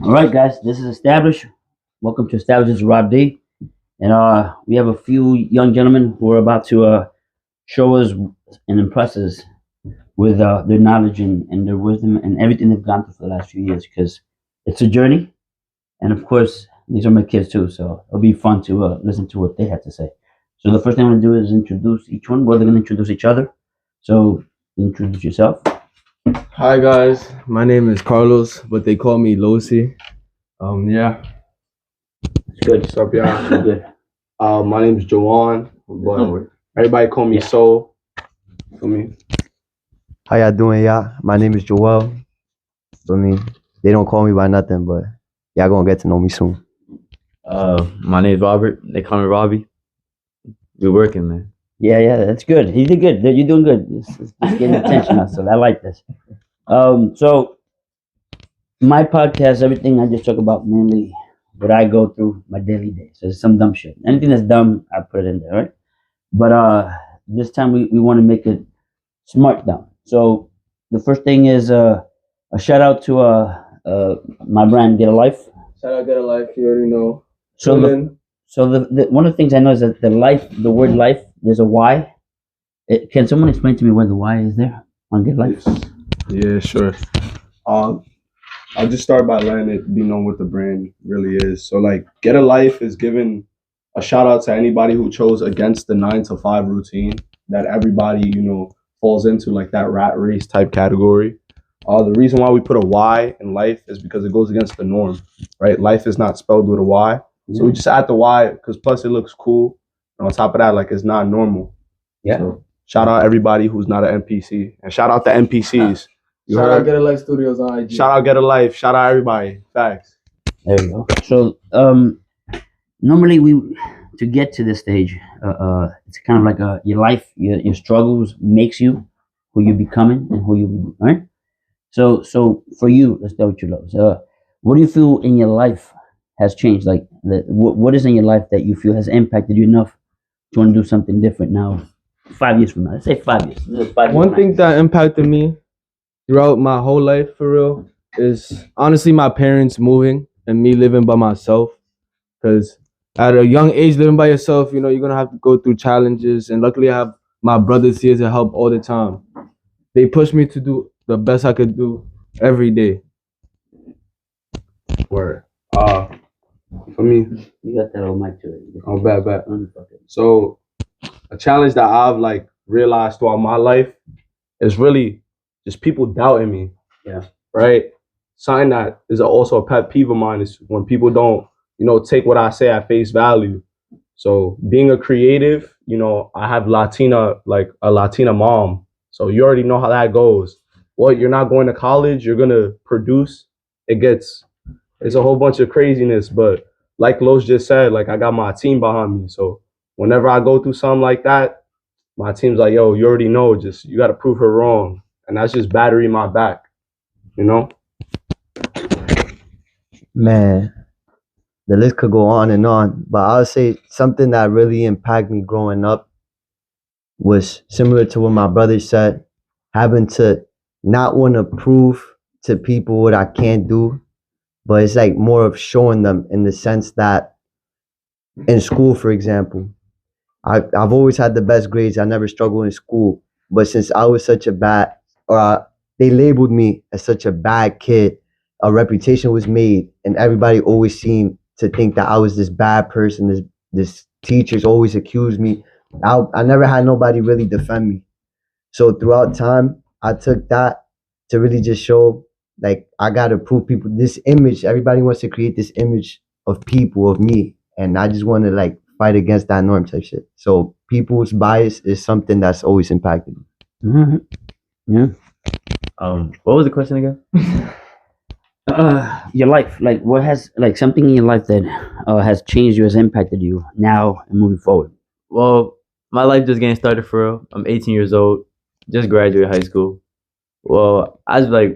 All right, guys, this is Established. Welcome to Established. This is Rob D. And we have a few young gentlemen who are about to show us and impress us with their knowledge and their wisdom and everything they've gone through for the last few years because it's a journey. And of course, these are my kids too, so it'll be fun to listen to what they have to say. So the first thing I'm going to do is introduce each one. Well, they're going to introduce each other. So introduce yourself. Hi guys, my name is Carlos, but they call me Losi. Yeah, It's good. what's up, y'all? It's good. My name is Jawan, but everybody call me Yeah. Soul. For me, How y'all doing, y'all? My name is Joel. For me, they don't call me by nothing, but y'all gonna get to know me soon. My name is Robert. They call me Robbie. We're working, man. Yeah, that's good. He did good. You're doing good. It's getting attention now, so I like this. So my podcast, everything I just talk about mainly what I go through my daily day. So it's some dumb shit. Anything that's dumb, I put it in there, right? But this time we want to make it smart dumb. So the first thing is a shout out to my brand Get a Life. shout out Get a Life. You already know. So the one of the things I know is that the word life, there's a Y. Can someone explain to me where the Y is there on Get Life? Yeah, sure. I'll just start by letting it be known what the brand really is. So, like, Get a Life is giving a shout out to anybody who chose against the 9 to 5 routine that everybody falls into, like that rat race type category. The reason why we put a Y in life is because it goes against the norm, right? Life is not spelled with a Y. So we just add the Y because plus it looks cool. And on top of that, like, it's not normal. Yeah. So shout out everybody who's not an NPC. And shout out the NPCs. You Shout heard? out Get a Life Studios on IG. Shout out Get a Life. Shout out everybody. Facts. There you go. So normally to get to this stage, it's kind of like your life, your struggles makes you who you're becoming and who you right. So for you, let's start with your lows. What do you feel in your life has changed? Like what is in your life that you feel has impacted you enough to want to do something different now? 5 years from now, let's say 5 years. This is 5 years One from thing that impacted me throughout my whole life, for real, is honestly my parents moving and me living by myself. Because at a young age, living by yourself, you're going to have to go through challenges. And luckily, I have my brothers here to help all the time. They pushed me to do the best I could do every day. Word. For me, you got that old mic to it. oh, bad. Fuck it. So a challenge that I've like realized throughout my life is really just people doubting me. Yeah. Right. Something that is also a pet peeve of mine is when people don't, take what I say at face value. So being a creative, I have like a Latina mom. So you already know how that goes. What, you're not going to college, you're gonna produce. It's a whole bunch of craziness. But like Los just said, like I got my team behind me. So whenever I go through something like that, my team's like, yo, you already know, just you gotta prove her wrong. And that's just battery my back, Man, the list could go on, but I would say something that really impacted me growing up was similar to what my brother said, having to not want to prove to people what I can't do, but it's like more of showing them in the sense that in school, for example, I've always had the best grades. I never struggled in school, but since I was such a bad, they labeled me as such a bad kid, a reputation was made, and everybody always seemed to think that I was this bad person. This teachers always accused me. I never had nobody really defend me. So throughout time, I took that to really just show, like, I gotta prove people this image. Everybody wants to create this image of people, of me, and I just want to like fight against that norm type shit. So people's bias is something that's always impacted me. Mm-hmm. Yeah. What was the question again? Your life, like what has like something in your life that has changed you, has impacted you now and moving forward. Well, my life just getting started for real. I'm 18 years old, just graduated high school. Well,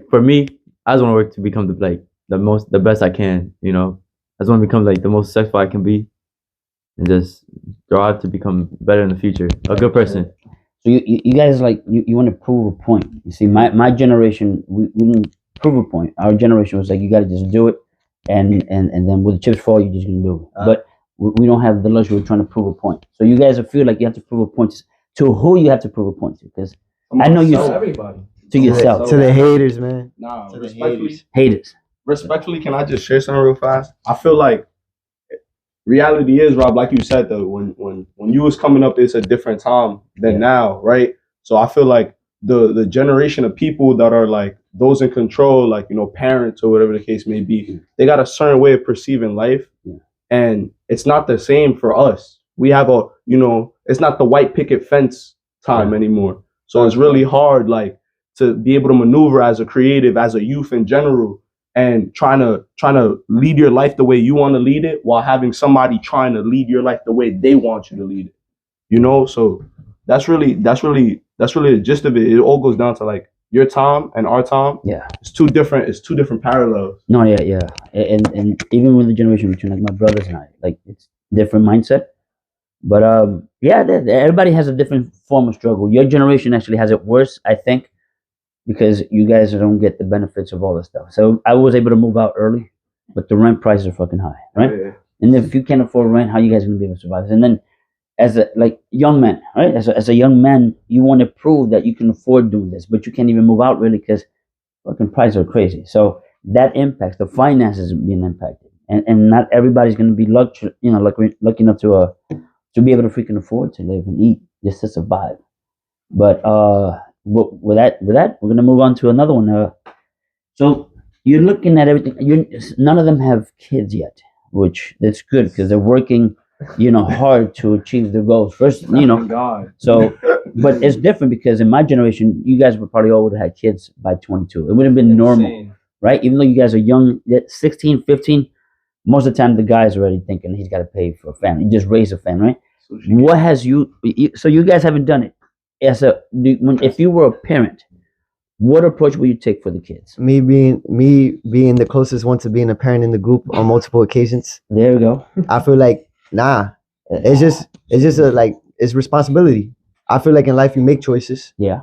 for me, I just want to work to become the best I can. I just want to become like the most successful I can be, and just strive to become better in the future, a good person. So you guys like you want to prove a point. You see, my generation we didn't prove a point. Our generation was like you got to just do it and then when the chips fall, you're just gonna do it. But we don't have the luxury of trying to prove a point. So you guys feel like you have to prove a point to who you have to prove a point to, because I know you everybody to yourself, To the haters, man. Nah, To the respectfully, haters. respectfully, can I just share something real fast? I feel like reality is, Rob, like you said though, when you was coming up, it's a different time than now, right? So I feel like the generation of people that are like those in control, like parents or whatever the case may be, they got a certain way of perceiving life, and it's not the same for us. We have it's not the white picket fence time anymore. So it's really hard, like, to be able to maneuver as a creative, as a youth in general, and trying to lead your life the way you want to lead it, while having somebody trying to lead your life the way they want you to lead it. So that's really the gist of it. It all goes down to like your time and our time. Yeah, it's two different parallels. No, yeah. And even with the generation between like my brothers and I, like it's different mindset. But yeah, everybody has a different form of struggle. Your generation actually has it worse, I think, because you guys don't get the benefits of all this stuff. So I was able to move out early, but the rent prices are fucking high, right? Yeah. And if you can't afford rent, how you guys gonna be able to survive? And then as a young man, right? As a young man, you want to prove that you can afford doing this, but you can't even move out really because fucking prices are crazy. So that impacts the finances being impacted, and not everybody's gonna be lucky enough to be able to freaking afford to live and eat just to survive. But with that, we're gonna move on to another one. So you're looking at everything. None of them have kids yet, which that's good because they're working, hard to achieve their goals. First, God. So, but it's different because in my generation, you guys would probably all would have had kids by 22. It would have been normal, right? Even though you guys are young, 16, 15, most of the time the guy's already thinking he's got to pay for a family. You just raise a family, right? What has so you guys haven't done it. If you were a parent, what approach will you take for the kids? Me being the closest one to being a parent in the group on multiple occasions. There we go. I feel like it's just it's responsibility. I feel like in life you make choices. Yeah.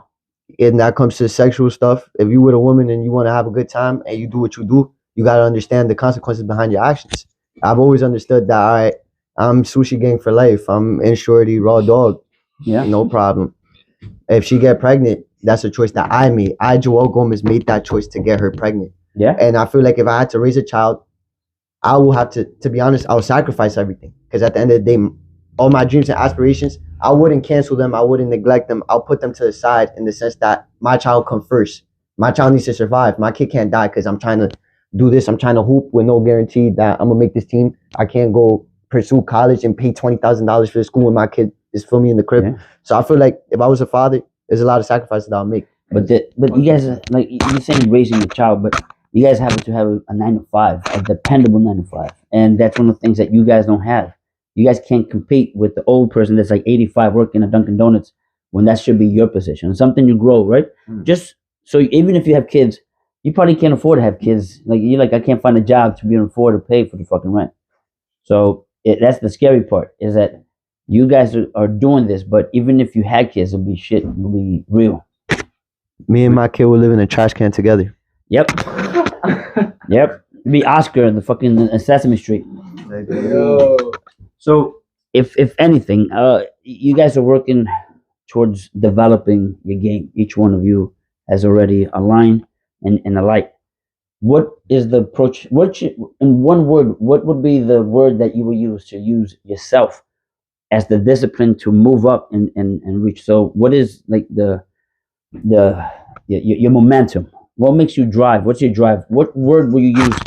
And that comes to sexual stuff. If you with a woman and you want to have a good time and you do what you do, you got to understand the consequences behind your actions. I've always understood that, all right, I'm sushi gang for life. I'm in shorty raw dog. Yeah. No problem. If she get pregnant, that's a choice that I made. Joel Gomez made that choice to get her pregnant. Yeah. And I feel like if I had to raise a child, I will have to be honest, I'll sacrifice everything. Because at the end of the day, all my dreams and aspirations, I wouldn't cancel them. I wouldn't neglect them. I'll put them to the side in the sense that my child come first. My child needs to survive. My kid can't die because I'm trying to do this. I'm trying to hoop with no guarantee that I'm going to make this team. I can't go pursue college and pay $20,000 for the school when my kid is me in the crib. Yeah. So I feel like if I was a father, there's a lot of sacrifices that I'll make. But you guys, like you're saying raising a child, but you guys happen to have a 9-to-5, a dependable 9-to-5. And that's one of the things that you guys don't have. You guys can't compete with the old person that's like 85 working at Dunkin' Donuts when that should be your position. It's something you grow, right? Just so even if you have kids, you probably can't afford to have kids. Like you're like, I can't find a job to be able to afford to pay for the fucking rent. So that's the scary part, is that you guys are doing this, but even if you had kids, it'll be shit. It'll be real. Me and my kid will live in a trash can together. Yep. Yep. It'll be Oscar in the fucking Sesame Street. Yo. So if anything, you guys are working towards developing your game. Each one of you has already a line and a light. What is the approach? In one word, what would be the word that you will use to use yourself as the discipline to move up and reach? So what is like your momentum? What makes you drive? What's your drive? What word will you use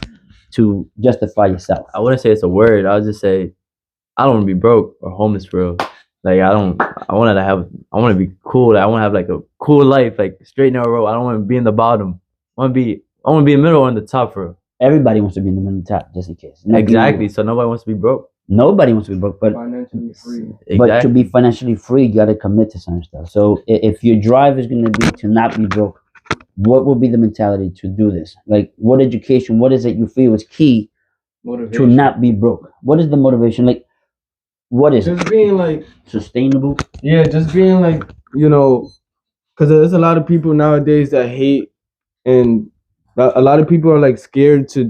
to justify yourself? I wouldn't say it's a word. I would just say I don't want to be broke or homeless for real. Like I want to be cool. I want to have like a cool life, like straight narrow road. I don't want to be in the bottom. I want to be in the middle or in the top for real. Everybody wants to be in the middle and top, just in case. Exactly. So nobody wants to be broke. Nobody wants to be broke, but financially free. But to be financially free, you got to commit to some stuff. So if your drive is going to be to not be broke, what would be the mentality to do this? Like, what education? What is it you feel is key to not be broke? What is the motivation? Like, what is just being like sustainable? Yeah, just being like, because there's a lot of people nowadays that hate, and a lot of people are like scared to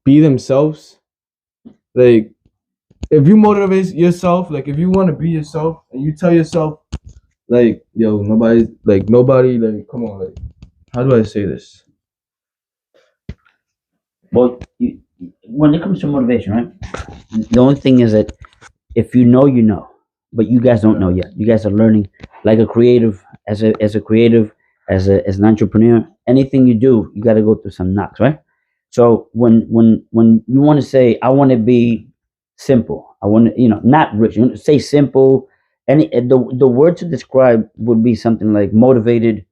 be themselves. Like, if you motivate yourself, like if you want to be yourself and you tell yourself, like, yo, nobody, like, come on, like, how do I say this? Well, when it comes to motivation, right? The only thing is that if you know, you know, but you guys don't know yet. You guys are learning, like a creative, as a creative, as an entrepreneur. Anything you do, you got to go through some knocks, right? So when you want to say, I want to be simple, I want to, not rich. You want to say simple. The word to describe would be something like motivated,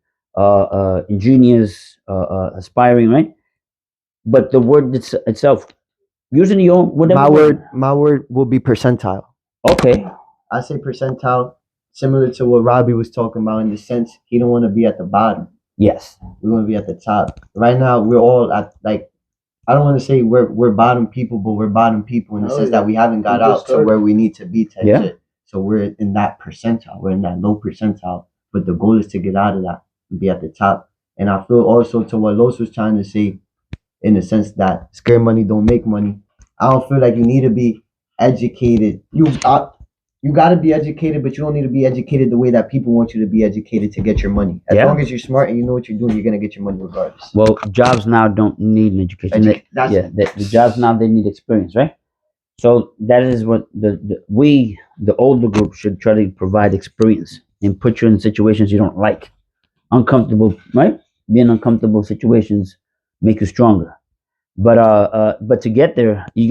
ingenious, aspiring, right? But the word itself, using your own whatever My word will be percentile. Okay. I say percentile, similar to what Robbie was talking about in the sense he don't want to be at the bottom. Yes. We want to be at the top. Right now, we're all at, like, I don't want to say we're bottom people, but we're bottom people in the sense that we haven't got out to where we need to be type shit. So we're in that percentile. We're in that low percentile. But the goal is to get out of that and be at the top. And I feel also to what Los was trying to say, in the sense that scared money don't make money. I don't feel like you need to be educated. You got to be educated, but you don't need to be educated the way that people want you to be educated to get your money. As long as you're smart and you know what you're doing, you're gonna get your money regardless. Well, jobs now don't need an education. The jobs now, they need experience, right? So that is what the older group should try to provide experience and put you in situations you don't like, uncomfortable, right? Being in uncomfortable situations make you stronger. But to get there, you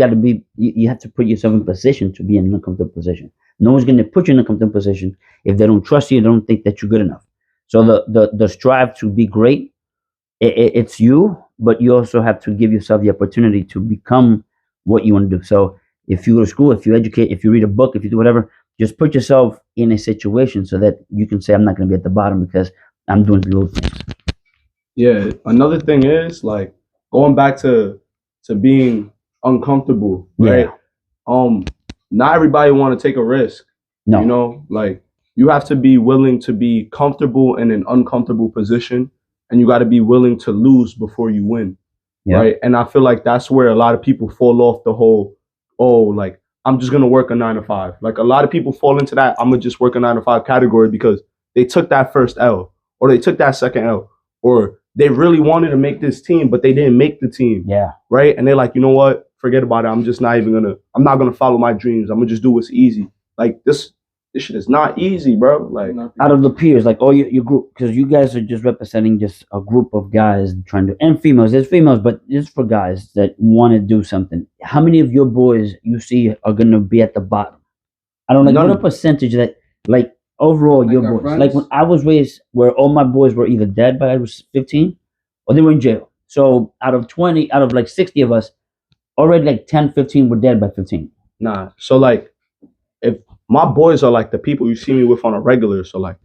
have to put yourself in position to be in an uncomfortable position. No one's going to put you in a comfortable position if they don't trust you, they don't think that you're good enough. So the strive to be great, it's you, but you also have to give yourself the opportunity to become what you want to do. So if you go to school, if you educate, if you read a book, if you do whatever, just put yourself in a situation so that you can say, I'm not going to be at the bottom because I'm doing the little things. Yeah. Another thing is, like, going back to being uncomfortable, right? Not everybody want to take a risk. No. You know, like, you have to be willing to be comfortable in an uncomfortable position, and you got to be willing to lose before you win. Right? And I feel like that's where a lot of people fall off the whole, like, I'm just gonna work a 9 to 5. Like, a lot of people fall into that I'm gonna just work a 9 to 5 category because they took that first L, or they took that second L, or they really wanted to make this team, but they didn't make the team. Yeah. Right? And they're like, you know what? Forget about it. I'm not gonna follow my dreams. I'm gonna just do what's easy. Like, this shit is not easy, bro. Like, out of the peers, like all your group, because you guys are just representing just a group of guys trying to, and females. There's females, but just for guys that want to do something. How many of your boys you see are gonna be at the bottom? I don't know. What a percentage that, like, overall, like, your boys. Friends? Like when I was raised, where all my boys were either dead by I was 15, or they were in jail. So out of like 60 of us, already like 10, 15 were dead by 15. Nah. So, like, if my boys are like the people you see me with on a regular, so, like,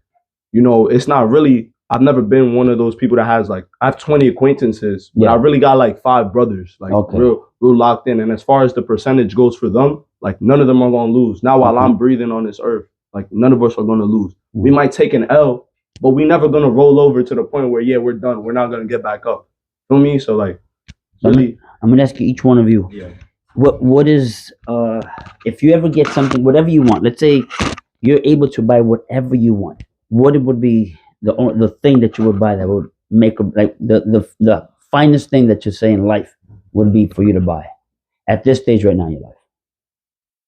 you know, it's not really, I've never been one of those people that has, like, I have 20 acquaintances, but I really got like 5 brothers, like, real locked in. And as far as the percentage goes for them, like, none of them are gonna lose. Now, while I'm breathing on this earth, like, none of us are gonna lose. We might take an L, but we never gonna roll over to the point where, we're done. We're not gonna get back up. Feel me? So, like, really, I'm gonna ask you, each one of you. Yeah. What is if you ever get something, whatever you want, let's say you're able to buy whatever you want, what it would be the thing that you would buy that would make, like, the finest thing that you say in life would be for you to buy at this stage right now in your life?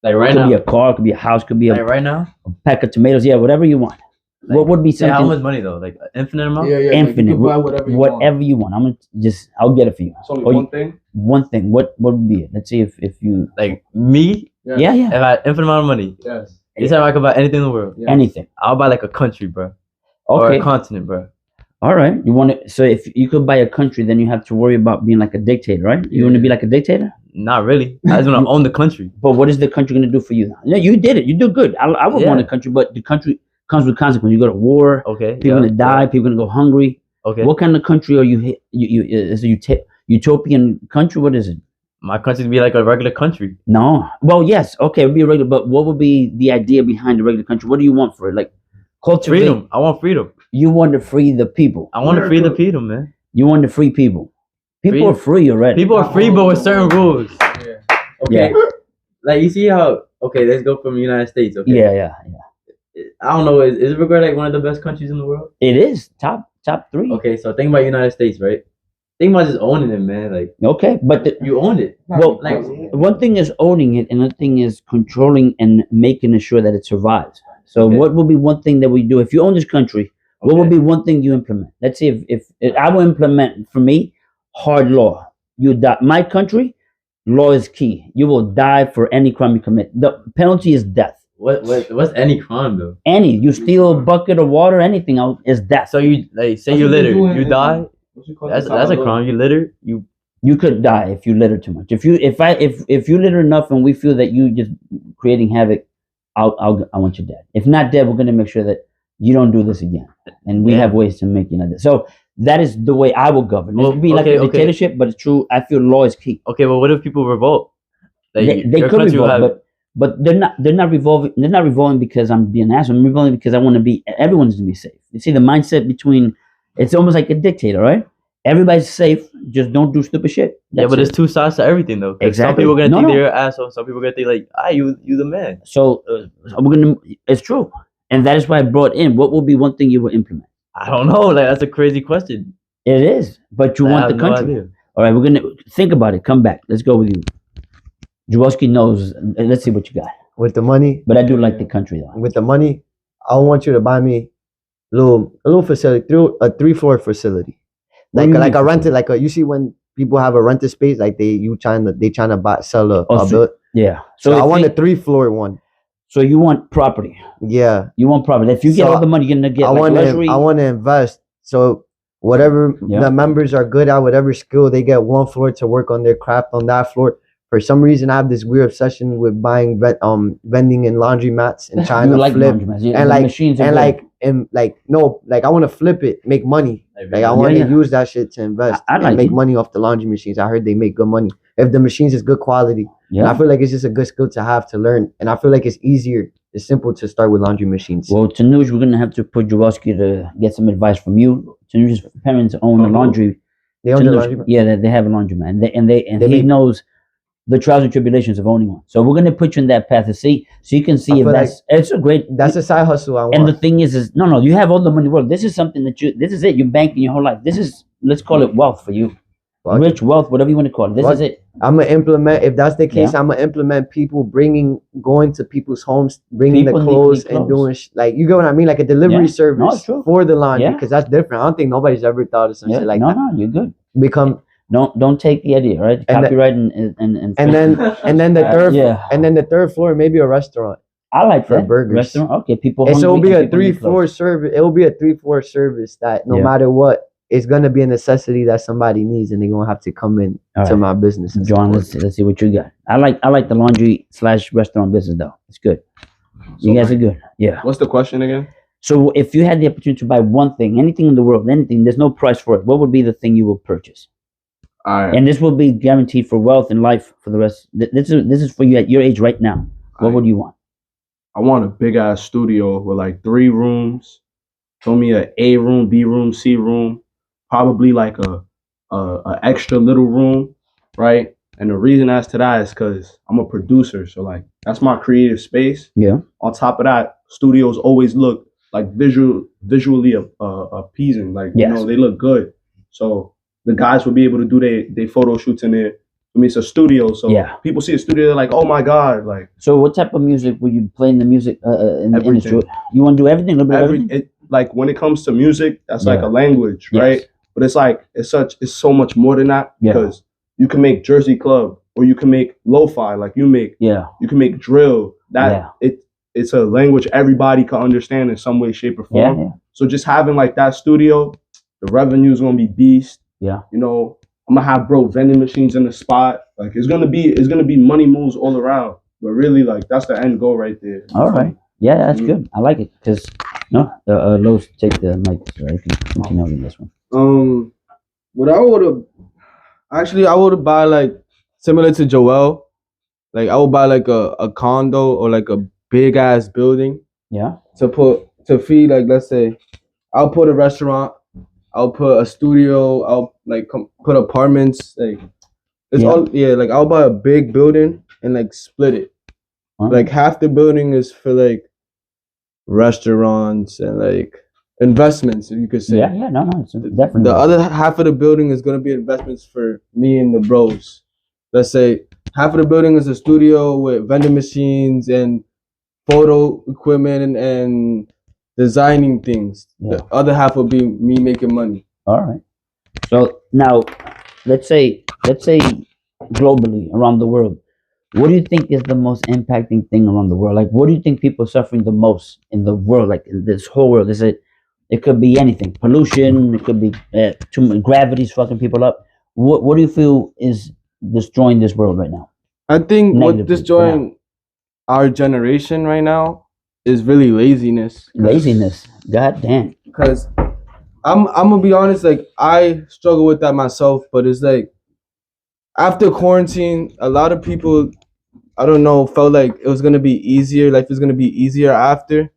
Like right now, it could now, be a car, it could be a house, could be like right now, a pack of tomatoes, whatever you want. Like, what would be something? How much money though? Like infinite amount? Yeah. Infinite. Like, you can buy whatever you want. I'll get it for you. It's only one thing. One thing. What would be it? Let's see if you, like me. Yeah. If I had infinite amount of money. Yes. Anytime I could buy anything in the world. Yes. Anything. I'll buy like a country, bro. Or a continent, bro. All right. You want to? So if you could buy a country, then you have to worry about being like a dictator, right? You want to be like a dictator? Not really. I just want to own the country. But what is the country going to do for you? No, you did it. You do good. I would want a country, but the country comes with consequences. You go to war. Okay. People gonna die. People gonna go hungry. Okay. What kind of country are you? Is it utopian country? What is it? My country would be like a regular country. No. Well, yes. Okay, it would be a regular. But what would be the idea behind the regular country? What do you want for it? Like cultivate. Freedom. I want freedom. You want to free the people. I want to free the people, man. You want to free people. People are free already. People are free, but with certain rules. Yeah. Okay. Like you see how? Okay, let's go from the United States. Okay. Yeah. I don't know. Is Uruguay like one of the best countries in the world? It is top 3. Okay, so think about United States, right? Think about just owning it, man. Like Okay, but you own it. well, Like one thing is owning it, and another thing is controlling and making sure that it survives. So, Okay. what will be one thing that we do if you own this country? What will okay. be one thing you implement? Let's see if I will implement for me hard law. You die. My country, law is key. You will die for any crime you commit. The penalty is death. What's any crime though? Any you steal a bucket of water, anything else is death. So you like say you litter, you die. That's a crime. You litter, You could die if you litter too much. If you litter enough and we feel that you just creating havoc, I want you dead. If not dead, we're gonna make sure that you don't do this again. And we have ways to make you not dead. So that is the way I will govern. It would be like a dictatorship, but it's true. I feel law is key. Okay, but what if people revolt? Like, They could revolt, but they're not revolving. They're not revolting because I'm being an asshole. I'm revolting because I want to be. Everyone's to be safe. You see the mindset between. It's almost like a dictator, right? Everybody's safe. Just don't do stupid shit. But there's two sides to everything, though. Exactly. Some people are gonna think they're an asshole. Some people are gonna think like, you the man. So we're gonna. It's true, and that is why I brought in. What will be one thing you will implement? I don't know. Like that's a crazy question. It is, but you want the country. No, all right, we're gonna think about it. Come back. Let's go with you. Jaworski knows. Let's see what you got. With the money, But I do like the country though. with the money, I want you to buy me a little facility, through a 3-floor facility, What do you like mean a rented, like a, you see when people have a rented space, like they trying to buy sell a Oh, build. Yeah. So I if want you- a 3-floor one. So you want property. Yeah, You want property. If you get So all the money, you're gonna get I like want luxury. to invest. So whatever Yeah. the members are good at, whatever skill, they get one floor to work on their craft on that floor. For some reason, I have this weird obsession with buying vending in laundromats and trying you to like flip laundromats. Yeah, and the like machines are and good. like I want to flip it, make money. Like I want to Yeah. use that shit to invest I like and make it. money off the laundry machines. I heard they make good money if the machines is good quality. And I Yeah. feel like it's just a good skill to have to learn. And I feel like it's easier, it's simple to start with laundry machines. Well, Tanuj, we're gonna have to put Jaworski to get some advice from you. Tanuj's parents own a laundry. They own the Tanuj- laundry. Yeah, they have a laundromat, and They he make- knows the trials and tribulations of owning one. So we're gonna put you in that path to see, so you can see I if feel that's it's a great. That's a side hustle I want. And the thing is no, you have all the money in the world. This is something that this is it. You're banking your whole life. This is, let's call it wealth for you. Fuck Rich wealth, whatever you want to call it. This Fuck is it. I'm gonna implement. If that's the case, I'm gonna implement people going to people's homes, bringing People the need clothes clean and clothes. doing like you get what I mean, like a delivery Yeah. No, it's service true. for the laundry, Yeah. because that's different. I don't think nobody's ever thought of some Yeah, shit like no, that. no, you're good. Become Don't take the idea, right? And the- Copyright and and then the third yeah. and then the third floor maybe a restaurant. I like for that. burgers. Restaurant. Okay, people. And so it'll hungry be and a people need 3-floor clothes. service. It will be a 3-floor service that no Yeah. matter what, it's gonna be a necessity that somebody needs, and they're gonna have to come in All to right. my business. and John, support. let's see what you got. I like the laundry / restaurant business though. It's good. You guys are good. Yeah. What's the question again? So if you had the opportunity to buy one thing, anything in the world, anything, there's no price for it. What would be the thing you will purchase? All right. And this will be guaranteed for wealth and life for the rest. This is for you at your age right now. What would you want? I want a big ass studio with like 3 rooms. Show me a A room, B room, C room, probably like a extra little room, right? And the reason as to that is because I'm a producer, so like that's my creative space. Yeah. On top of that, studios always look like visually appeasing, like Yes. you know they look good. So the guys will be able to do their photo shoots in there. I mean, it's a studio, so Yeah. people see a studio, they're like, oh my god, like So what type of music will you play in the music in the Everything. industry? You want to do everything? A little bit of everything? like when it comes to music, that's like Yeah. a language, Yes. right? But it's so much more than that, Yeah. because you can make Jersey Club, or you can make lo-fi, like Yeah. you can make drill. That Yeah. it's a language everybody can understand in some way, shape, or Yeah. form. Yeah. So just having like that studio, the revenue is gonna be beast. Yeah. You know, I'm gonna have vending machines in the spot. Like it's gonna be money moves all around. But really, like that's the end goal right there. All right. Yeah, that's Mhm. good. I like it because Lowe's take the mic so I can continue with this one. What I would have actually, I would buy like similar to Joel. Like I would buy like a condo or like a big ass building Yeah. to feed, like, let's say I'll put a restaurant, I'll put a studio, I'll like put apartments. Like it's Yeah. all like I'll buy a big building and like split it. Like half the building is for like restaurants and like investments, you could say. Yeah, no, it's definitely. The other half of the building is gonna be investments for me and the bros. Let's say half of the building is a studio with vending machines and photo equipment and designing things. Yeah. The other half will be me making money. All right. So now, let's say globally around the world, what do you think is the most impacting thing around the world? Like, what do you think people are suffering the most in the world? Like in this whole world, is it? It could be anything. Pollution. It could be too much gravity's fucking people up. What do you feel is destroying this world right now? I think what Negatively, destroying our generation right now is really laziness. Laziness. God damn. Because I'm gonna be honest, like I struggle with that myself, but it's like after quarantine, a lot of people, I don't know, felt like it was gonna be easier. Life is gonna be easier after,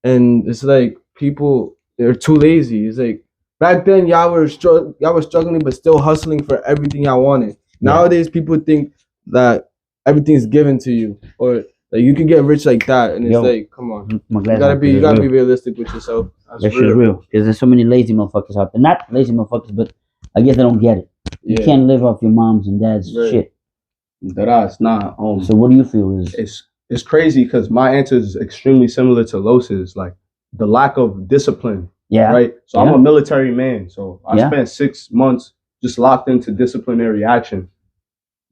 and it's like people they're too lazy. It's like back then y'all were struggling, but still hustling for everything y'all wanted. Yeah. Nowadays, people think that everything's given to you, or like you can get rich like that, and it's Yo, like, come on, my you glass gotta half be is you gotta real. be realistic with yourself. That's That shit's real. Because there's so many lazy motherfuckers out there. Not lazy motherfuckers, but I guess they don't get it. You can't live off your mom's and dad's Right. shit. That's not. So what do you feel is? It's crazy because my answer is extremely similar to Los's. Like the lack of discipline. Yeah. Right. So I'm a military man. So I Yeah. spent 6 months just locked into disciplinary action.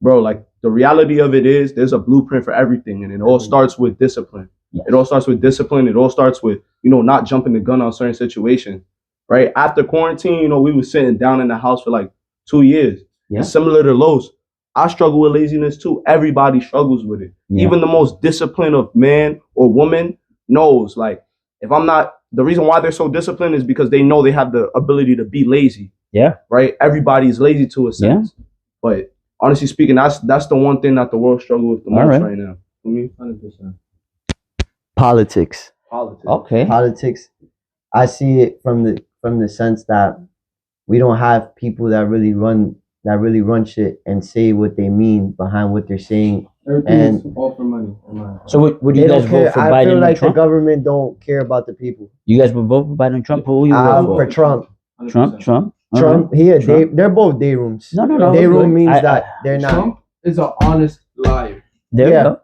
Bro, like the reality of it is there's a blueprint for everything, and it all starts with discipline. Yes. It all starts with discipline. It all starts with, not jumping the gun on certain situations. Right. After quarantine, we were sitting down in the house for like 2 years. Yeah. It's similar to Los. I struggle with laziness too. Everybody struggles with it. Yeah. Even the most disciplined of man or woman knows, like, if I'm not, the reason why they're so disciplined is because they know they have the ability to be lazy. Yeah. Right? Everybody's lazy to a sense. Yeah. But honestly speaking, that's the one thing that the world struggles with the most right now. For me, 100%. Politics. Okay. Politics. I see it from the sense that we don't have people that really run shit and say what they mean behind what they're saying. Everything's all for money. So would you guys vote for Biden I feel like or Trump? the government don't care about the people. You guys would vote for Biden and Trump? Who you vote for Trump. 100%. Trump. Trump. They're both day rooms. No. Day room means that they're not. Trump is an honest liar. There Yeah. you go.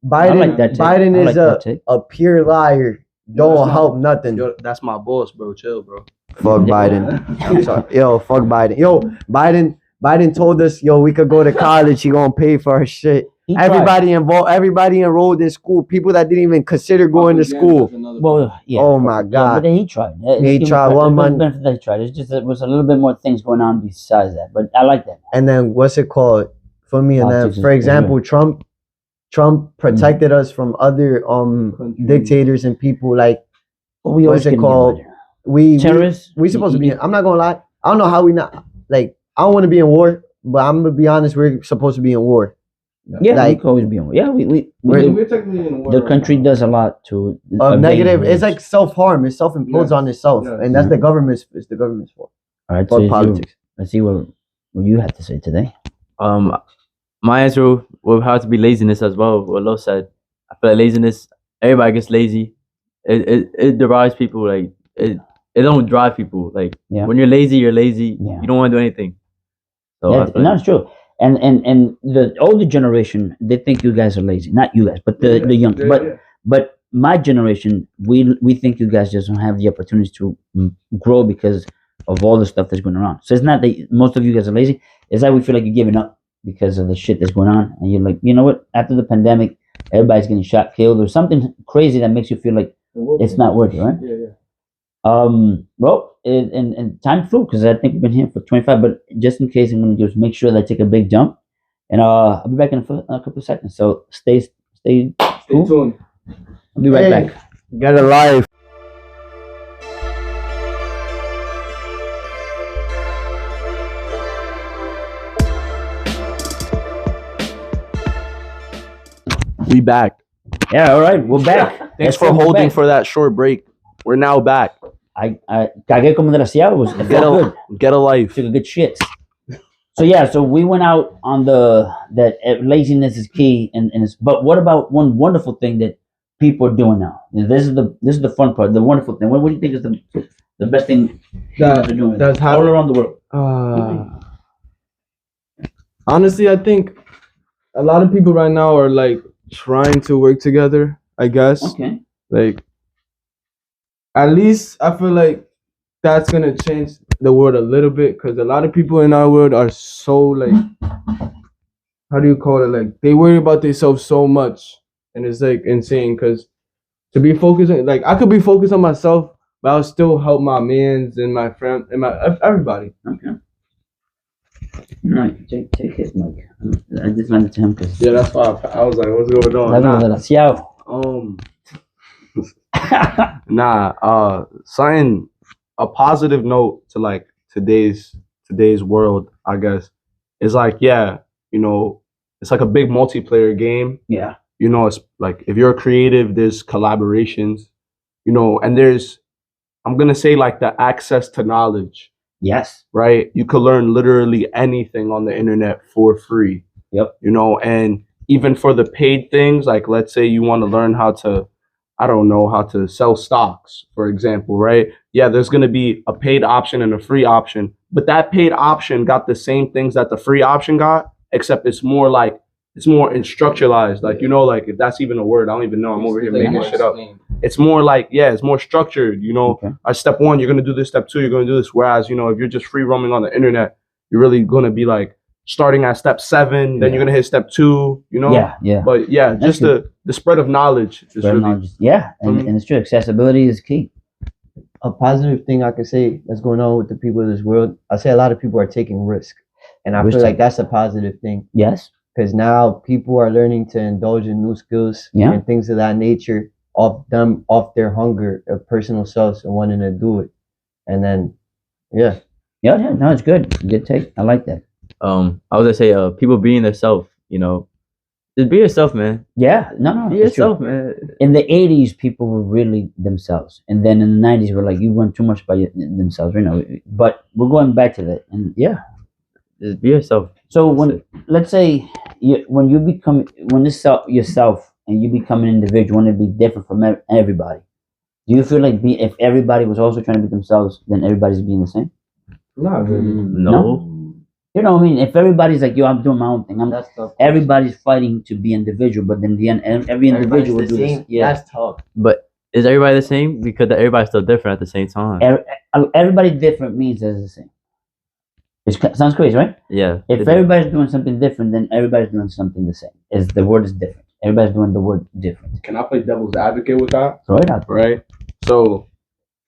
Biden. I like that take. Biden I is like that take. a pure liar. Don't help nothing. Yo, that's my boss, bro. Chill, bro. Fuck Biden. I'm sorry. Yo, fuck Biden. Yo, Biden told us, we could go to college. He gonna pay for our shit. Everybody enrolled in school. People that didn't even consider going to school. Well, yeah. Oh my Yeah, God. but then he tried. He tried one month. He tried. It's just it was a little bit more things going on besides that. But I like that. And then what's it called? For me, and then Politics for is example, Trump protected us from other dictators and people like We what's it called? Terrorists. We supposed to be. I'm not gonna lie. I don't know how we not like. I don't want to be in war, but I'm gonna be honest. We're supposed to be in war. Yeah, like, we could always be on. Yeah, We're technically in war. the country does a lot to negative. It's like self-harm. It self-implodes on itself, Yes. and that's the government's. It's the government's fault. All right, For so politics. let's see what you have to say today. My answer will have to be laziness as well. What Lo said, I feel like laziness. Everybody gets lazy. It derives people like it. It don't drive people like when you're lazy, you're lazy. Yeah. You don't want to do anything. So Yeah, that's true. And the older generation, they think you guys are lazy. Not you guys, but the young. But my generation, we think you guys just don't have the opportunity to grow because of all the stuff that's going on. So it's not that most of you guys are lazy. It's that we feel like you're giving up because of the shit that's going on, and you're like, you know what? After the pandemic, everybody's getting shot, killed, or something crazy that makes you feel like it's not worth it, right? Yeah. Well, and time flew because I think we've been here for 25. But just in case, I'm gonna just make sure that I take a big jump, and I'll be back in a couple of seconds. So stay Stay tuned. I'll be right back. Get a life. We back. Yeah, all right, we're back. Thanks for holding for that short break. We're now back. I cagué como desgraciado. It Get felt a good. get a life. Took a good shit. So yeah, so we went out on that laziness is key, and it's, but what about one wonderful thing that people are doing now? And this is the fun part, the wonderful thing. What do you think is the best thing That they're doing that's all happening. around the world? Honestly, I think a lot of people right now are like trying to work together. I guess Okay. like at least I feel like that's gonna change the world a little bit because a lot of people in our world are so like, how do you call it, like they worry about themselves so much, and it's like insane because to be focusing, like I could be focused on myself, but I'll still help my mans and my friend and my everybody. Okay. All right, take it, Mike. I just lent it to him because Yeah, that's why I was like, what's going on? Something, a positive note to like today's world, I guess, is like, yeah, it's like a big multiplayer game. Yeah. It's like if you're creative, there's collaborations, and there's, I'm gonna say, like the access to knowledge, Yes. right? You could learn literally anything on the internet for free. Yep. And even for the paid things, like let's say you want to learn how to, I don't know, how to sell stocks, for example, right? Yeah, there's going to be a paid option and a free option, but that paid option got the same things that the free option got, except it's more instructionalized. Like, like if that's even a word, I don't even know. I'm over here making shit up. It's more like, yeah, it's more structured, Okay. Step one, you're going to do this. Step two, you're going to do this. Whereas, if you're just free roaming on the internet, you're really going to be like starting at step 7, then you're going to hit step 2, Yeah, yeah. But yeah, That's just the spread of knowledge is Spread really, knowledge. Yeah, and it's true. Accessibility is key. A positive thing I could say that's going on with the people of this world, I say a lot of people are taking risk, and I Risk feel like taking. that's a positive thing Yes. because now people are learning to indulge in new skills Yeah. and things of that nature off their hunger of personal selves and wanting to do it, and then yeah. Yeah, yeah. No, it's good. Good take. I like that. I was gonna say, people being themselves, just be yourself, man. Yeah. No, Be it's true. yourself, man. In the 80s, people were really themselves, and then in the 90s, we're like, you went too much by themselves, But we're going back to that, and yeah. Just be yourself. So let's say when this yourself and you become an individual, want to be different from everybody. Do you feel like if everybody was also trying to be themselves, then everybody's being the same? Not really. No. You know what I mean? If everybody's like, yo, I'm doing my own thing, That's tough. everybody's fighting to be individual, but then in the end, every individual will do this. Yeah. That's tough. But is everybody the same? Because everybody's still different at the same time. Everybody different means they're the same. It sounds crazy, right? Yeah. If everybody's doing something different, then everybody's doing something the same. The word is different. Everybody's doing the word different. can I play devil's advocate with that? Throw it out there. Right? So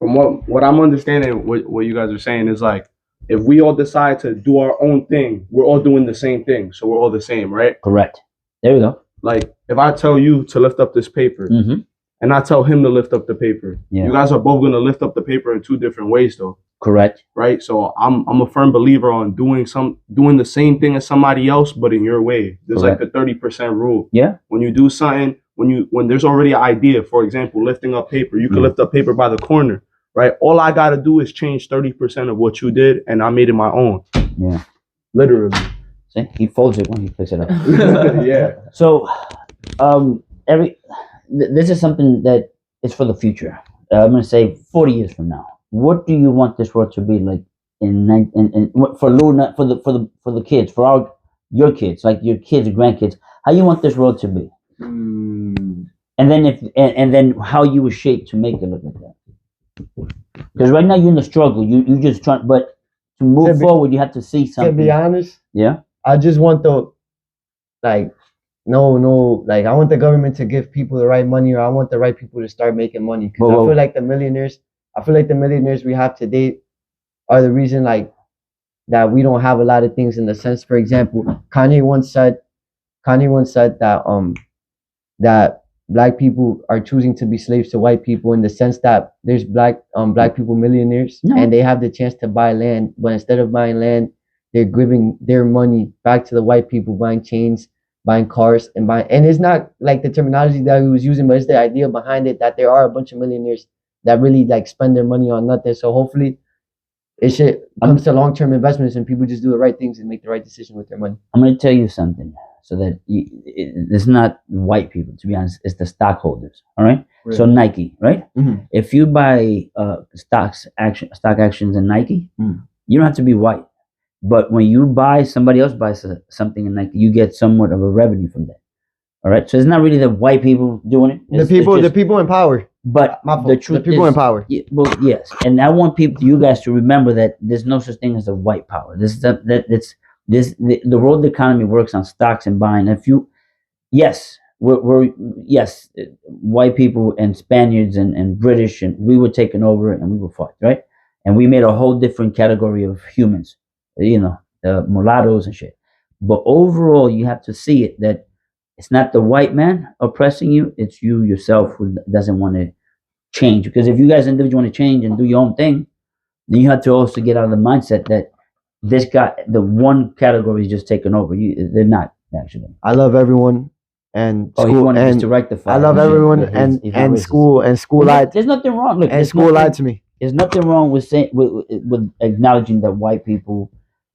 from what I'm understanding, what you guys are saying is like, if we all decide to do our own thing, we're all doing the same thing. So we're all the same, right? Correct. There we go. Like if I tell you to lift up this paper Mm-hmm. and I tell him to lift up the paper, Yeah. you guys are both going to lift up the paper in 2 different ways though. Correct. Right? So I'm a firm believer on doing the same thing as somebody else, but in your way. There's Correct. like a 30% rule. Yeah. When you do something, when there's already an idea, for example, lifting up paper, you can lift up paper by the corner, right? All I gotta do is change 30% of what you did, and I made it my own. Yeah. Literally. See, he folds it when he picks it up. Yeah. So, this is something that is for the future. I'm gonna say 40 years from now. What do you want this world to be like for Luna, for the kids, for your kids, like your kids, grandkids? How you want this world to be? And then and then how you were shaped to make it look like that. Because right now you're in the struggle. You just try, but to move forward, you have to see To something. be honest, Yeah. I just want I want the government to give people the right money, or I want the right people to start making money. Because I feel like the millionaires we have today are the reason that we don't have a lot of things in the sense. For example, Kanye once said that that black people are choosing to be slaves to white people in the sense that there's black people millionaires and they have the chance to buy land, but instead of buying land, they're giving their money back to the white people, buying chains, buying cars, and it's not like the terminology that he was using, but it's the idea behind it that there are a bunch of millionaires that really like spend their money on nothing. So hopefully it should comes to long-term investments and people just do the right things and make the right decision with their money. I'm going to tell you something so that it's not white people, to be honest, it's the stockholders. All right. So Nike, right? Mhm. If you buy stock actions in Nike, you don't have to be white. But when you buy, somebody else buys something in Nike, you get somewhat of a revenue from that. All right. So it's not really the white people doing it. The people in power. But My fault. the truth the people is, in power. well, yes, and I want you guys to remember that there's no such thing as a white power. The world economy works on stocks and buying. If you, yes, yes, white people and Spaniards and British, and we were taken over and we were fought, right? And we made a whole different category of humans, the mulattoes and shit. But overall, you have to see it that it's not the white man oppressing you; it's you yourself who doesn't want to change. Because if you guys individually want to change and do your own thing, then you have to also get out of the mindset that the one category is just taking over. They're not actually. I love everyone and Oh, he school wanted just and to rectify. I love and shit, everyone but he's not and racist. school lied There's nothing wrong. Look, and there's school nothing- lied to me. There's nothing wrong with saying with acknowledging that white people,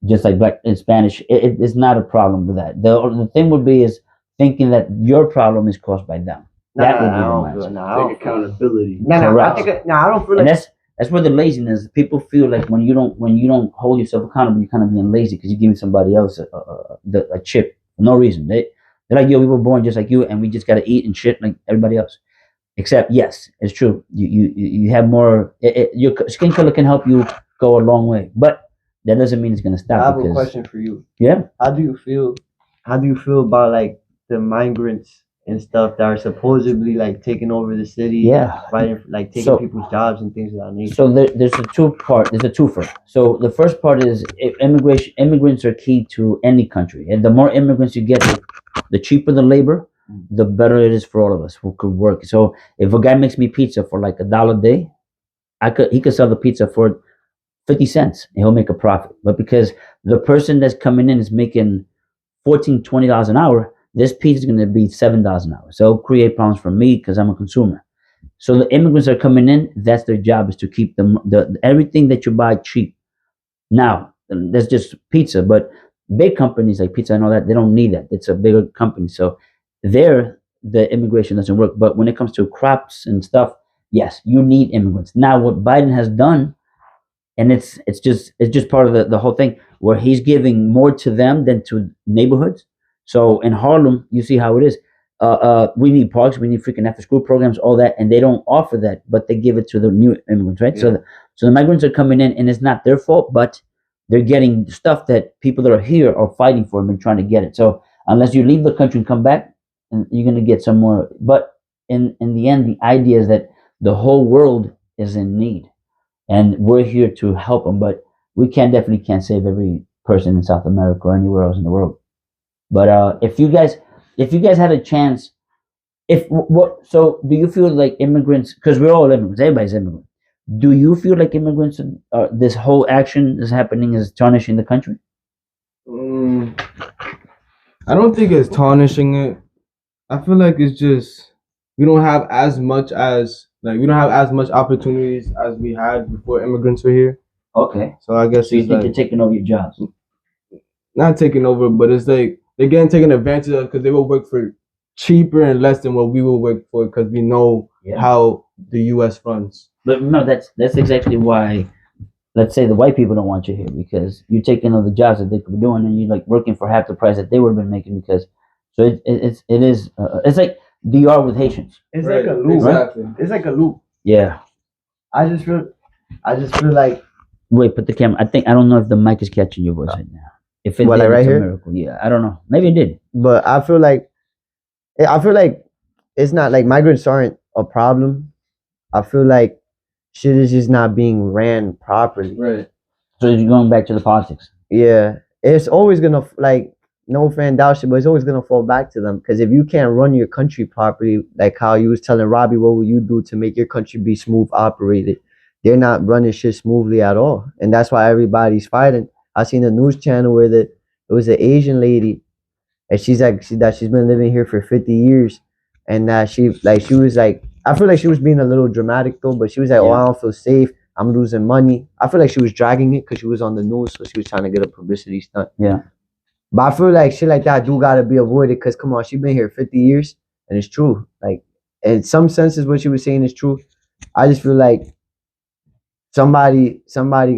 just like black and Spanish, it's not a problem with that. The thing would be is thinking that your problem is caused by them. That would be the mindset. Take accountability. Correct. I don't feel And that's where the laziness. People feel like when you don't hold yourself accountable, you're kind of being lazy because you're giving somebody else a chip for no reason. They're like, yo, we were born just like you, and we just gotta eat and shit like everybody else. Except, yes, it's true. You have more. Your skin color can help you go a long way, but that doesn't mean it's gonna stop. I have because, a question for you. Yeah. How do you feel about like the migrants and stuff that are supposedly like taking over the city? Yeah. Fighting, like taking So- people's jobs and things of that nature. So there's a two-part. There's a twofer. So the first part is immigrants are key to any country, and the more immigrants you get, the cheaper the labor, the better it is for all of us who could work. So if a guy makes me pizza for like $1 a day, he could sell the pizza for 50 cents and he'll make a profit. But because the person that's coming in is making $14-$20 an hour, this pizza is going to be $7 an hour. So it'll create problems for me because I'm a consumer. So the immigrants are coming in. That's their job, is to keep the everything that you buy cheap. Now that's just pizza, but big companies like pizza and all that, they don't need that. It's a bigger company, so there the immigration doesn't work. But when it comes to crops and stuff, yes, you need immigrants. Now what Biden has done, and it's just part of the whole thing, where he's giving more to them than to neighborhoods. So in Harlem, you see how it is. We need parks, we need freaking after school programs, all that, and they don't offer that, but they give it to the new immigrants, right? Yeah. So the migrants are coming in, and it's not their fault, but they're getting stuff that people that are here are fighting for and trying to get it. So unless you leave the country and come back, and you're gonna get some more. But in the end, the idea is that the whole world is in need, and we're here to help them. But we definitely can't save every person in South America or anywhere else in the world. But if you guys had a chance, so do you feel like immigrants? Because we're all immigrants, everybody's immigrant. Do you feel like immigrants, this whole action is happening, is tarnishing the country? I don't think it's tarnishing it. I feel like it's just we don't have as much opportunities as we had before immigrants were here. Okay. So I guess So you it's think like they're taking over your jobs? not taking over, but it's like they're getting taken advantage of because they will work for cheaper and less than what we will work for because we know how the U.S. runs. But remember, that's exactly why. Let's say the white people don't want you here because you're taking all the jobs that they could be doing, and you're like working for half the price that they would have been making. Because so it's like DR with Haitians. It's like a loop. Exactly. It's like a loop. Yeah. I just feel like Wait, put the camera. I don't know if the mic is catching your voice right now. If it What, did, like right it's a here? miracle. Yeah, I don't know. Maybe it did. but I feel like it's not like migrants aren't a problem. I feel like shit is just not being ran properly. Right. So you're going back to the politics. Yeah, it's always gonna like no fan doubt shit, but it's always gonna fall back to them. Because if you can't run your country properly, like how you was telling Robbie, what will you do to make your country be smooth operated? They're not running shit smoothly at all, and that's why everybody's fighting. I seen a news channel where it was an Asian lady, and she's been living here for 50 years, and that she was like I feel like she was being a little dramatic though, but she was like, "Oh, I don't feel safe. I'm losing money." I feel like she was dragging it because she was on the news, so she was trying to get a publicity stunt. Yeah. But I feel like shit like that do gotta be avoided because come on, she been here 50 years and it's true. Like in some senses, what she was saying is true. I just feel like somebody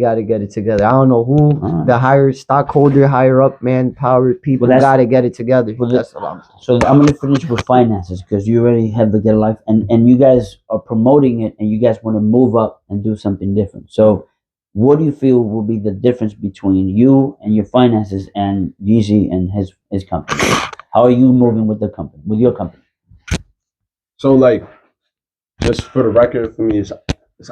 got to get it together. I don't know who the higher stockholder, higher up manpower people got to get it together. That's what I'm saying. So I'm gonna finish with finances because you already have the Get a Life, and you guys are promoting it, and you guys want to move up and do something different. So, what do you feel will be the difference between you and your finances and Yeezy and his company? How are you moving with the company, with your company? So like, just for the record, for me, it's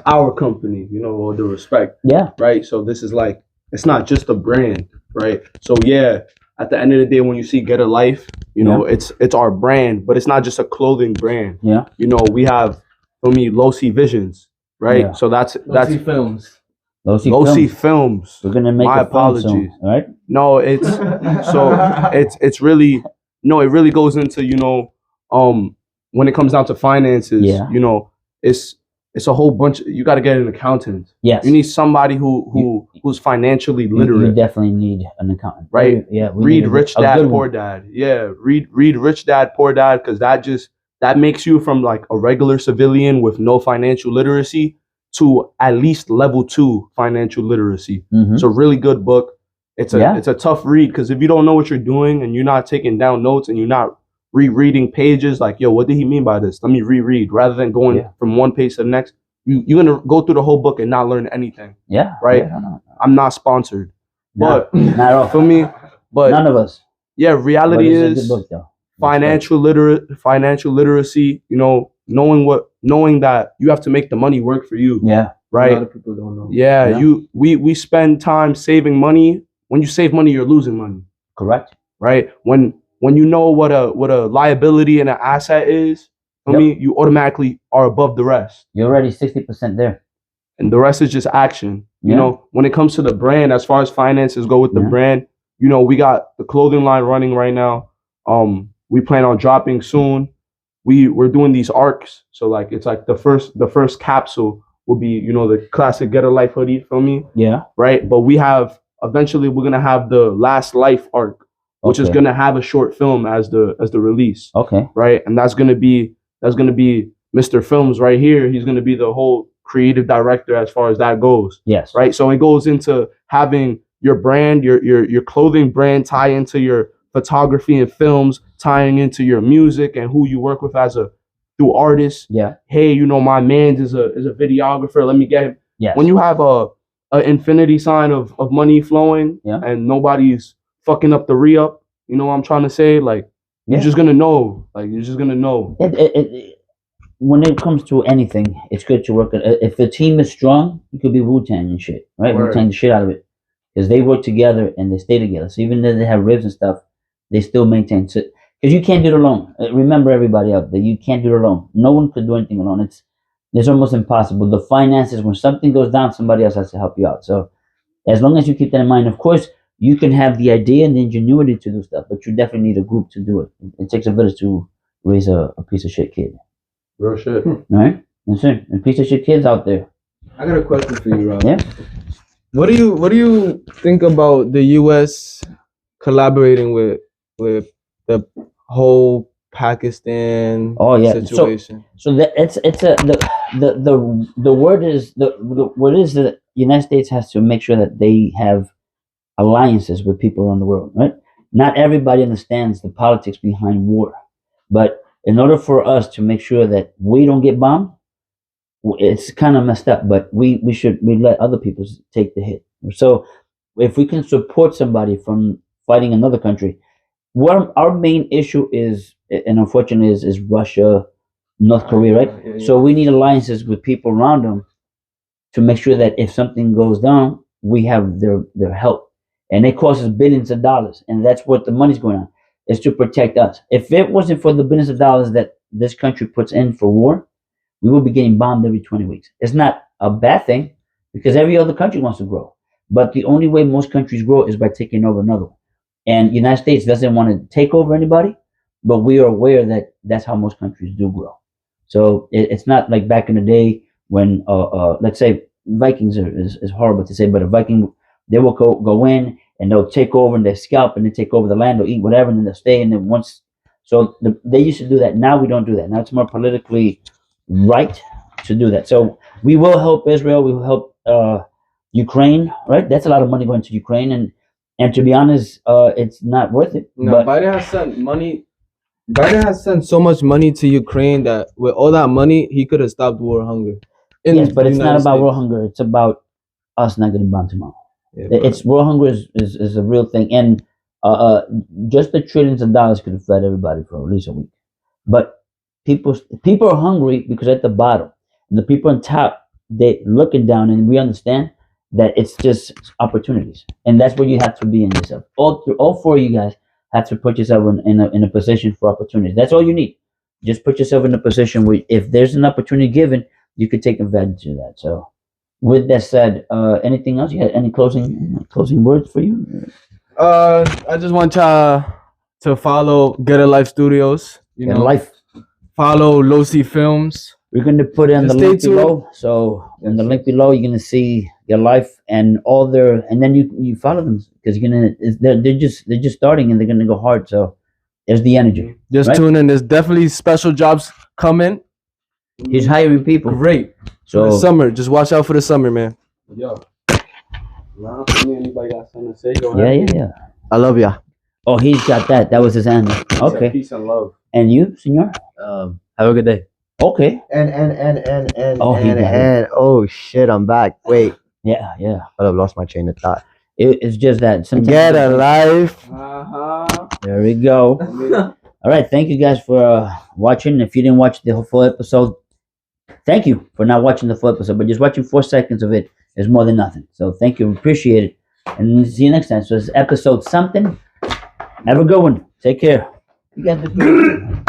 our company, you know, all due respect. Yeah. Right. So this is like, it's not just a brand, right? So yeah, at the end of the day, when you see Get a Life, you know, it's our brand, but it's not just a clothing brand. Yeah. You know, we have, for me, Low C Visions, right? Yeah. So that's films. Low C Films. We're gonna make My a film soon, apologies. right? No, it's so it's really no, it really goes into, you know, when it comes down to finances, you know, it's a whole bunch. You got to get an accountant. Yes. You need somebody who's financially literate. You definitely need an accountant, right? Yeah. Read Rich Dad Poor Dad. Yeah, read Rich Dad Poor Dad, because that makes you from like a regular civilian with no financial literacy to at least level 2 financial literacy. Mm-hmm. It's a really good book. It's a tough read because if you don't know what you're doing and you're not taking down notes and you're not rereading pages, like, yo, what did he mean by this? Let me reread rather than going from one page to the next. You're gonna go through the whole book and not learn anything. Yeah. Right. Yeah, I'm not sponsored, but not at all. For me, but none of us. Yeah, reality is book, financial literacy. You know, knowing that you have to make the money work for you. Yeah. Right. A lot of people don't know. Yeah. We spend time saving money. When you save money, you're losing money. Correct. Right. When you know what a liability and an asset is, for me, you automatically are above the rest. You're already 60% there. And the rest is just action. You know, when it comes to the brand, as far as finances go with the brand, you know, we got the clothing line running right now. We plan on dropping soon. We're doing these arcs. So like it's like the first capsule will be, you know, the classic Get a Life hoodie for me. Yeah. Right. But eventually we're gonna have the Last Life arc, which is gonna have a short film as the release. Okay. Right. And that's gonna be Mr. Films right here. He's gonna be the whole creative director as far as that goes. Yes. Right. So it goes into having your brand, your clothing brand tie into your photography and films, tying into your music and who you work with through artists. Yeah. Hey, you know, my man's is a videographer. Let me get him. Yes. When you have a infinity sign of money flowing and nobody's fucking up the re-up, you know what I'm trying to say? Like, you're just gonna know. Like, you're just gonna know. When it comes to anything, it's good to work. If the team is strong, it could be Wu-Tang and shit, right? Wu-Tang the shit out of it. Because they work together and they stay together. So even though they have ribs and stuff, they still maintain. Because you can't do it alone. Remember, everybody out there, you can't do it alone. No one could do anything alone. It's almost impossible. The finances, when something goes down, somebody else has to help you out. So as long as you keep that in mind, of course, you can have the idea and the ingenuity to do stuff, but you definitely need a group to do it. It takes a village to raise a piece of shit kid. Real shit. All right? That's it. And piece of shit kids out there. I got a question for you, Rob. Yeah. What do you think about the U.S. collaborating with the whole Pakistan situation? So that the word is the United States has to make sure that they have alliances with people around the world, right? Not everybody understands the politics behind war, but in order for us to make sure that we don't get bombed, it's kind of messed up, but we let other people take the hit. So if we can support somebody from fighting another country, what our main issue is, and unfortunately is Russia, North Korea, right? Yeah. So we need alliances with people around them to make sure that if something goes down, we have their help. And it costs us billions of dollars, and that's what the money's going on, is to protect us. If it wasn't for the billions of dollars that this country puts in for war, we will be getting bombed every 20 weeks. It's not a bad thing because every other country wants to grow. But the only way most countries grow is by taking over another one. And the United States doesn't want to take over anybody, but we are aware that that's how most countries do grow. So it's not like back in the day when let's say Vikings is horrible to say, but a Viking, they will go in and they'll take over and they scalp and they take over the land, they'll eat whatever, and then they'll stay, and then once. So they used to do that. Now we don't do that. Now it's more politically right to do that. So we will help Israel. We will help Ukraine. Right? That's a lot of money going to Ukraine, and to be honest, it's not worth it. No, But Biden has sent money. Biden has sent so much money to Ukraine that with all that money, he could have stopped war hunger. In yes, but the it's not United about world States. hunger. It's about us not getting bombed tomorrow. Yeah, but- It's world hunger is a real thing, and just the trillions of dollars could have fed everybody for at least a week. But people are hungry because at the bottom, and the people on top, they looking down, and we understand that it's just opportunities, and that's where you have to be in yourself. All four of you guys have to put yourself in a position for opportunities. That's all you need. Just put yourself in a position where if there's an opportunity given, you could take advantage of that. So, with that said, anything else? You had any closing words for you? I just want to follow Get a Life Studios. You In know, life, follow Losi Films. we're going to put it on the Just link stay tuned. below. So, in the link below, you're going to see your life and all their, and then you follow them because they're just starting and they're going to go hard. So, there's the energy. Just Right. tune in. There's definitely special jobs coming. He's hiring people. Great. So, For the summer. Just watch out for the summer, man. Yo. Nah, for me, anybody got something to say? Go yeah, ahead. yeah. I love ya. Oh, he's got that. That was his answer. Okay. Peace and love. And you, senor? Have a good day. Okay. And Oh, he got it. oh shit, I'm back. Wait, Yeah, yeah. but I've lost my train of thought. It's just that sometimes. Get a life. There we go. All right. Thank you guys for watching. If you didn't watch the whole full episode, thank you for not watching the full episode, but just watching 4 seconds of it is more than nothing. So thank you. Appreciate it. And see you next time. So it's episode something. Have a good one. Take care. You guys look good.